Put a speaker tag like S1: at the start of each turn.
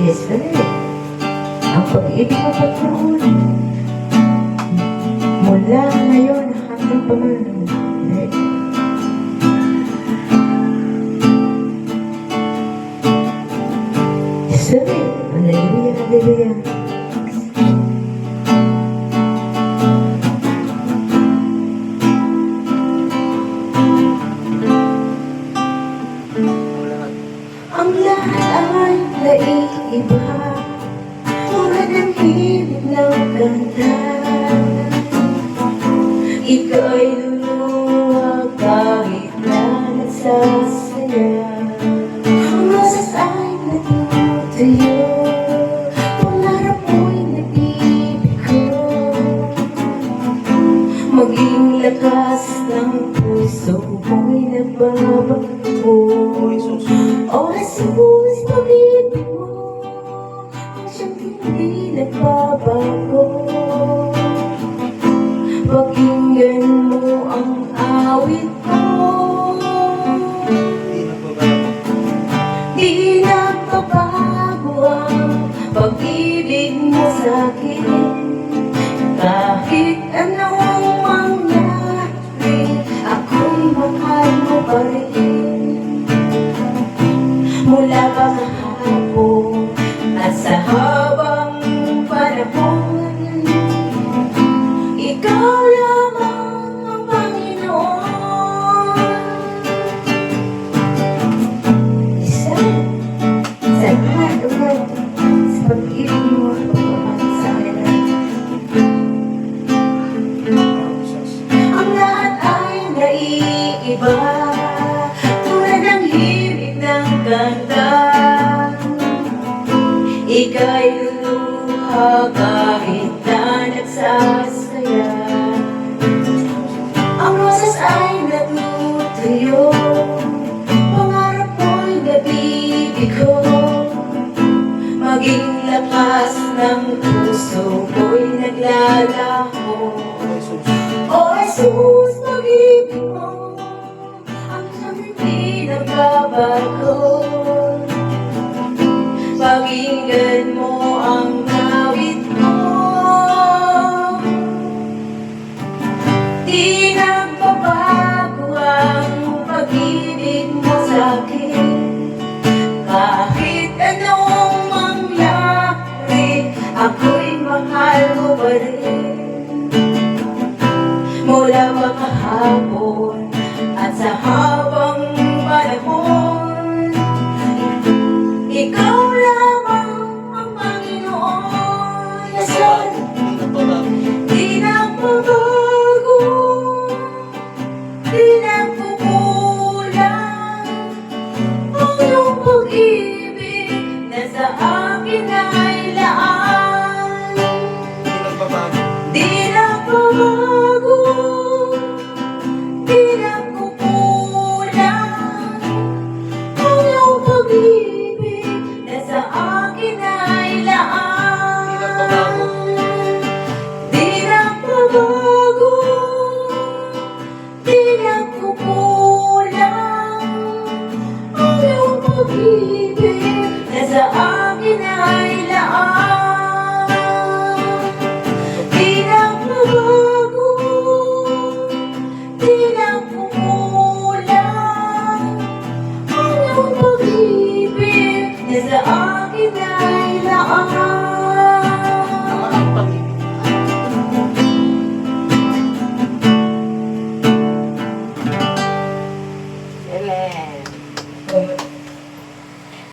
S1: Yes, sir. Ang pag-ibig mo patuloy. Mula ngayon hanggang pamanaw. Yes, sir. Hallelujah, hallelujah. Ang lahat ay naiiba, tulad ng himig ng ganda. Ika'y luluwag kahit na nagsasaya. Ang rosas ay natutuyo, pangarap mo'y nag-ibig ko. Maging lakas ng puso mo'y nagbabago. O Jesus, pag-ibig mo ang siyang hindi nagbabago. Pakinggan mo ang awit ko. Di nagbabago ang pag-ibig mo sa'kin. Kahit anong mangyari, ako'y mahal mo pa rin. Mula kahapon at sa habang panahon, ikaw lamang ang Panginoon. Isa sa lahat ulit sa pag-ibig mo at pagmamahal sa akin. Ang lahat ay naiiba, tulad ng himig ng ganda. Ika'y luluha kahit na nagsasaya. Ang rosas ay natutuyo, pangarap mo'y nabibig ko. Maging lakas ng puso ko'y naglalaho. O Jesus, pag-ibig mo ang siyang hindi nagbabago. Pakinggan mo ang awit ko. Di nagbabago ang pag-ibig mo sa'kin. Kahit anong mangyari, ako'y mahal mo pa rin. Mula makahapon at sa habang panahon, ikaw lamang ang Panginoon. Yes, Lord. Di nagbabago, di nagkukulang ang iyong pag-ibig na sa akin ay laan. Di nagbabago, di nagkukulang ang iyong pag-ibig na sa akin ay laan. Di nagbabago, di nagkukulang ang iyong pag-ibig na sa akin ay laan. Di nagbabago, di nagkukulang ang iyong pag-ibig na sa akin ay laan.